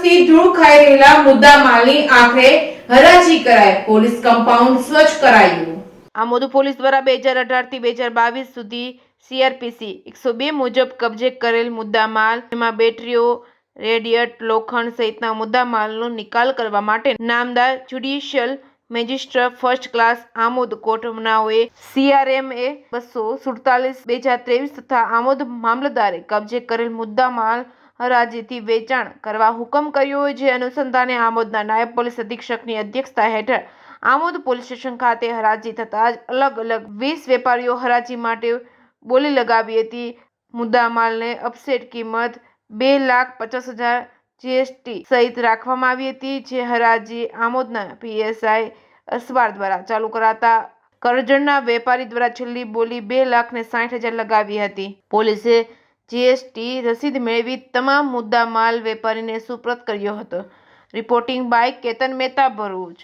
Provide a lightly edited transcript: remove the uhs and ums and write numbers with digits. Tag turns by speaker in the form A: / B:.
A: વર્ષથી ધૂળ ખાઈ રહેલા મુદ્દા માલની આખરે હરાજી કરાય, પોલીસ કમ્પાઉન્ડ સ્વચ્છ કરાયું। આમોદ પોલીસ દ્વારા 2018 થી 2022 સુધી CRPC 102 મુજબ કબજે કરેલ મુદ્દામાલ, જેમાં બેટરીઓ, રેડિયેટર, લોખંડ સહિતના મુદ્દામાલનો નિકાલ કરવા માટે નામદાર judicial magistrate first class Amod કોર્ટનાઓએ CRMA 247/2023 તથા આમોદ મામલતદારે કબજે કરેલ મુદ્દામાલ હરાજીથી વેચાણ કરવા હુકમ કર્યો હોય, જે અનુસંધાને આમોદના નાયબ પોલીસ અધિક્ષકની અધ્યક્ષતા હેઠળ આમોદ પોલીસ સ્ટેશન ખાતે હરાજી થતાં જ અલગ અલગ 20 વેપારીઓ હરાજી માટે બોલી લગાવી હતી। મુદ્દામાલને અપસેટ કિંમત 2,50,000 GST સહિત રાખવામાં આવી હતી, જે હરાજી આમોદના PSI અસવાર દ્વારા ચાલુ કરાતા કરજણના વેપારી દ્વારા છેલ્લી બોલી 2,60,000 લગાવી હતી। પોલીસે GST રસીદ મેળવી તમામ મુદ્દામાલ વેપારીને સુપરત કર્યો હતો। Reporting by Ketan Mehta, Bharuch.